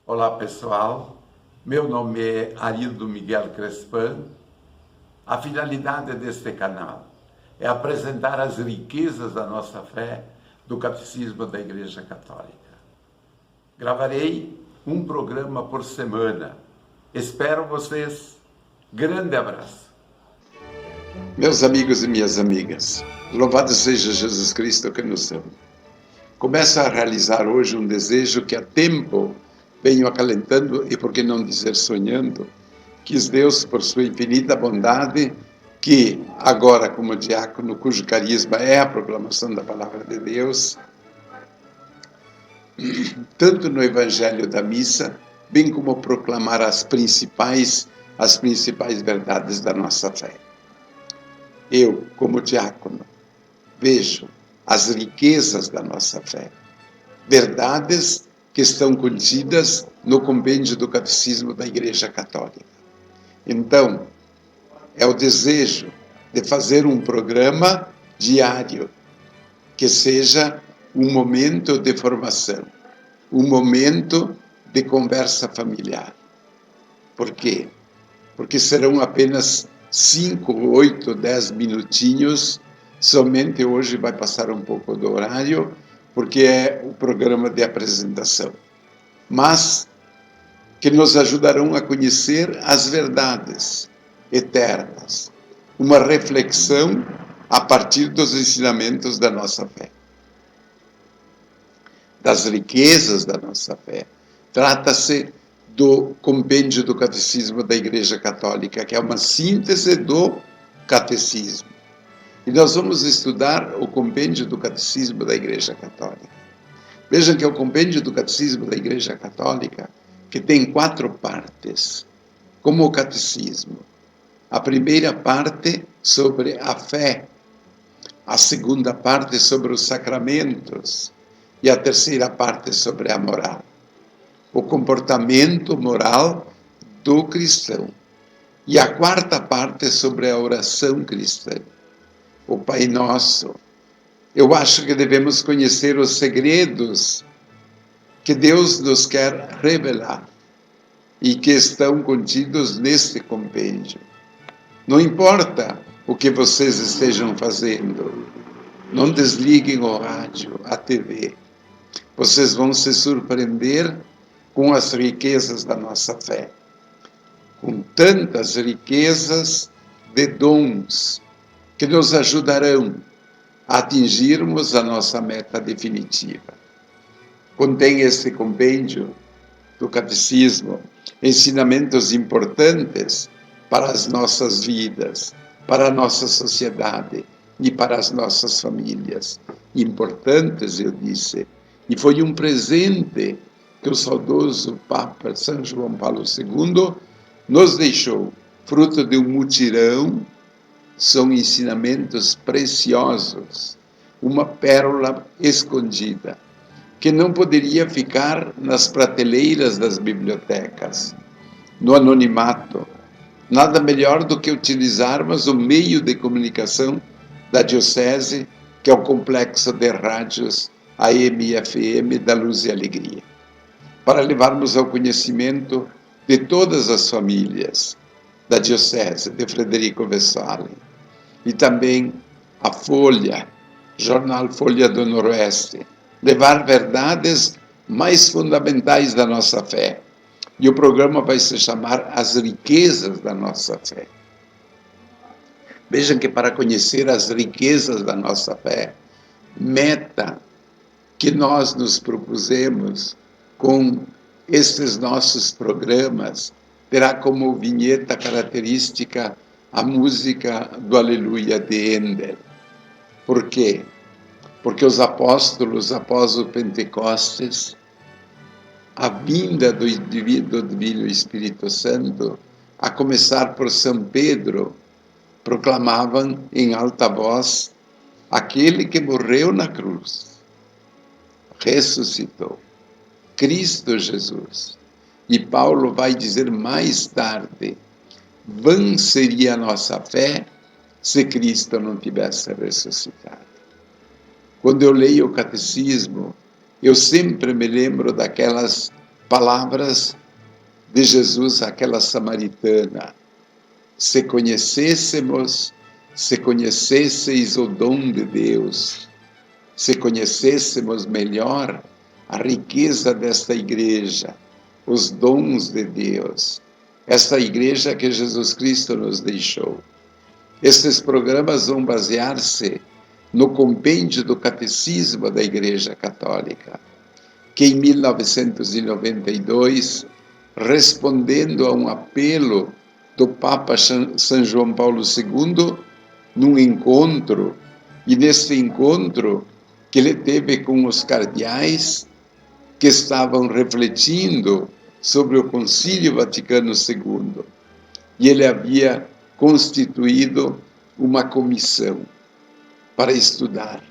Olá pessoal, meu nome é Arildo Miguel Crespan. A finalidade deste canal é apresentar as riquezas da nossa fé do Catecismo da Igreja Católica. Gravarei um programa por semana. Espero vocês. Grande abraço. Meus amigos e minhas amigas, louvado seja Jesus Cristo que nos ama. Começo a realizar hoje um desejo que há tempo venho acalentando e, por que não dizer, sonhando. Quis Deus, por sua infinita bondade, que agora, como diácono, cujo carisma é a proclamação da palavra de Deus, tanto no Evangelho da Missa, bem como proclamar as principais verdades da nossa fé. Eu, como diácono, vejo as riquezas da nossa fé, verdades que estão contidas no compêndio do Catecismo da Igreja Católica. Então, é o desejo de fazer um programa diário, que seja um momento de formação, um momento de conversa familiar. Por quê? Porque serão apenas 5, 8, 10 minutinhos, somente hoje vai passar um pouco do horário, porque é o programa de apresentação. Mas que nos ajudarão a conhecer as verdades eternas, uma reflexão a partir dos ensinamentos da nossa fé, das riquezas da nossa fé. Trata-se do compêndio do Catecismo da Igreja Católica, que é uma síntese do Catecismo. E nós vamos estudar o compêndio do Catecismo da Igreja Católica. Vejam que é o compêndio do Catecismo da Igreja Católica, que tem 4 partes, como o Catecismo. A primeira parte sobre a fé, a segunda parte sobre os sacramentos e a terceira parte sobre a moral. O comportamento moral do cristão. E a quarta parte sobre a oração cristã, o Pai Nosso. Eu acho que devemos conhecer os segredos que Deus nos quer revelar e que estão contidos neste compêndio. Não importa o que vocês estejam fazendo, não desliguem o rádio, a TV. Vocês vão se surpreender com as riquezas da nossa fé, com tantas riquezas de dons que nos ajudarão a atingirmos a nossa meta definitiva. Contém este compêndio do Catecismo ensinamentos importantes para as nossas vidas, para a nossa sociedade e para as nossas famílias. Importantes, eu disse, e foi um presente que o saudoso Papa São João Paulo II nos deixou, fruto de um mutirão. São ensinamentos preciosos, uma pérola escondida, que não poderia ficar nas prateleiras das bibliotecas, no anonimato. Nada melhor do que utilizarmos o meio de comunicação da Diocese, que é o complexo de rádios AM e FM da Luz e Alegria, para levarmos ao conhecimento de todas as famílias da Diocese de Frederico Westphalen, e também a Folha, jornal Folha do Noroeste, levar verdades mais fundamentais da nossa fé. E o programa vai se chamar As Riquezas da Nossa Fé. Vejam que para conhecer as riquezas da nossa fé, meta que nós nos propusemos com estes nossos programas, terá como vinheta característica a música do Aleluia de Handel. Por quê? Porque os apóstolos, após o Pentecostes, a vinda do Divino Espírito Santo, a começar por São Pedro, proclamavam em alta voz: aquele que morreu na cruz, ressuscitou, Cristo Jesus. E Paulo vai dizer mais tarde: vã seria a nossa fé se Cristo não tivesse ressuscitado. Quando eu leio o Catecismo, eu sempre me lembro daquelas palavras de Jesus àquela samaritana: se conhecêssemos, se conhecesseis o dom de Deus, se conhecêssemos melhor a riqueza desta igreja, os dons de Deus, esta igreja que Jesus Cristo nos deixou. Estes programas vão basear-se no compêndio do Catecismo da Igreja Católica, que em 1992, respondendo a um apelo do Papa São João Paulo II, num encontro, e neste encontro que ele teve com os cardeais que estavam refletindo sobre o Concílio Vaticano II, e ele havia constituído uma comissão para estudar,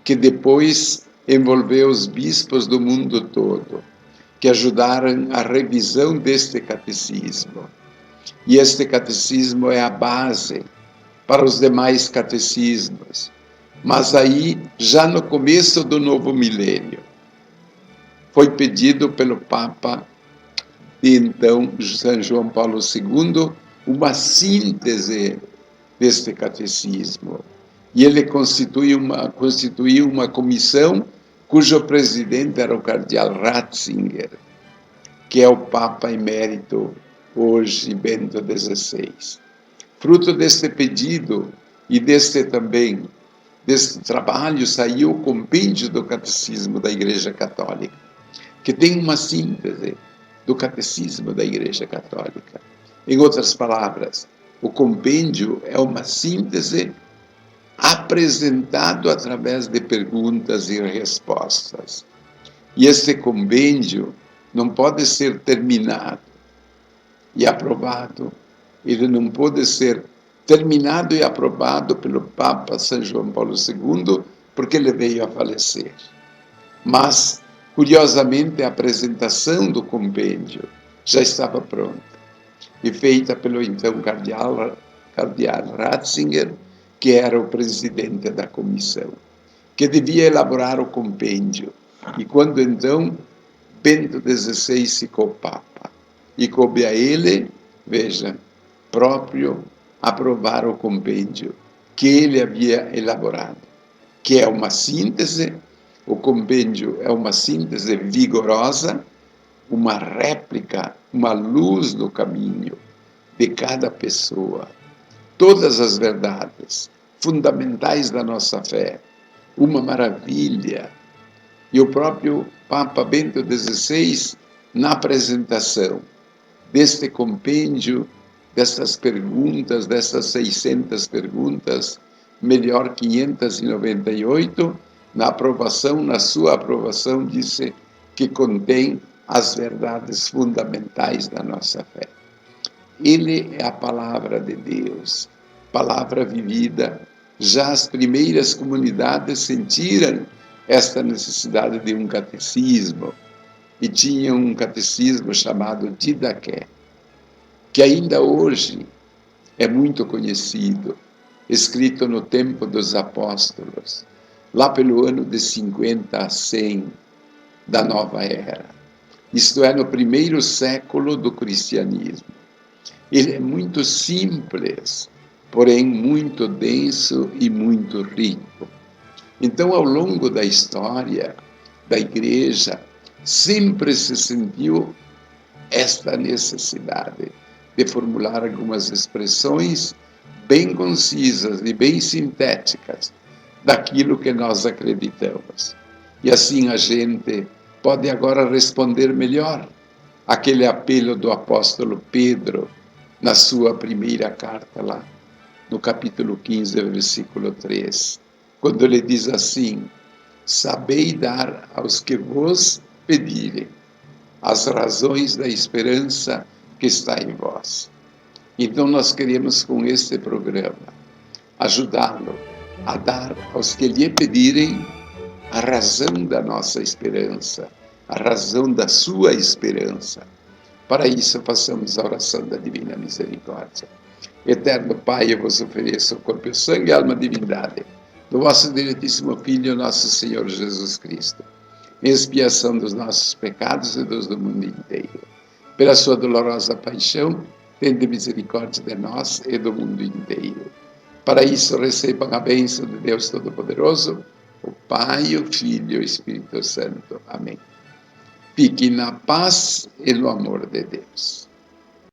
que depois envolveu os bispos do mundo todo, que ajudaram a revisão deste catecismo. E este catecismo é a base para os demais catecismos. Mas aí, já no começo do novo milênio, foi pedido pelo Papa de então, São João Paulo II, uma síntese deste catecismo. E ele constituiu uma comissão cujo presidente era o cardeal Ratzinger, que é o Papa emérito hoje, Bento XVI. Fruto deste pedido e deste trabalho saiu o compêndio do Catecismo da Igreja Católica, que tem uma síntese do Catecismo da Igreja Católica. Em outras palavras, o compêndio é uma síntese apresentado através de perguntas e respostas. E este compêndio não pode ser terminado e aprovado. Ele não pode ser terminado e aprovado pelo Papa São João Paulo II, porque ele veio a falecer. Mas, curiosamente, a apresentação do compêndio já estava pronta e feita pelo então cardeal Ratzinger, que era o presidente da comissão, que devia elaborar o compêndio. E quando então Bento XVI ficou Papa, e coube a ele, veja, próprio aprovar o compêndio que ele havia elaborado, que é uma síntese. O compêndio é uma síntese vigorosa, uma réplica, uma luz no caminho de cada pessoa. Todas as verdades fundamentais da nossa fé, uma maravilha. E o próprio Papa Bento XVI, na apresentação deste compêndio, dessas perguntas, dessas 600 perguntas, melhor 598, na sua aprovação, disse que contém as verdades fundamentais da nossa fé. Ele é a palavra de Deus, palavra vivida. Já as primeiras comunidades sentiram esta necessidade de um catecismo, e tinham um catecismo chamado Didaqué, que ainda hoje é muito conhecido, escrito no tempo dos apóstolos, lá pelo ano de 50 a 100 da nova era, isto é, no primeiro século do cristianismo. Ele é muito simples, porém muito denso e muito rico. Então, ao longo da história da Igreja, sempre se sentiu esta necessidade de formular algumas expressões bem concisas e bem sintéticas daquilo que nós acreditamos. E assim a gente pode agora responder melhor aquele apelo do apóstolo Pedro na sua primeira carta lá, no capítulo 15, versículo 3, quando ele diz assim: sabei dar aos que vos pedirem as razões da esperança que está em vós. Então nós queremos com este programa ajudá-lo a dar aos que lhe pedirem a razão da nossa esperança, a razão da sua esperança. Para isso, façamos a oração da Divina Misericórdia. Eterno Pai, eu vos ofereço o corpo, o sangue e a alma, divindade do vosso diletíssimo Filho, nosso Senhor Jesus Cristo, em expiação dos nossos pecados e dos do mundo inteiro. Pela sua dolorosa paixão, tende misericórdia de nós e do mundo inteiro. Para isso, recebam a bênção de Deus Todo-Poderoso, o Pai, o Filho e o Espírito Santo. Amém. Fiquem na paz e no amor de Deus.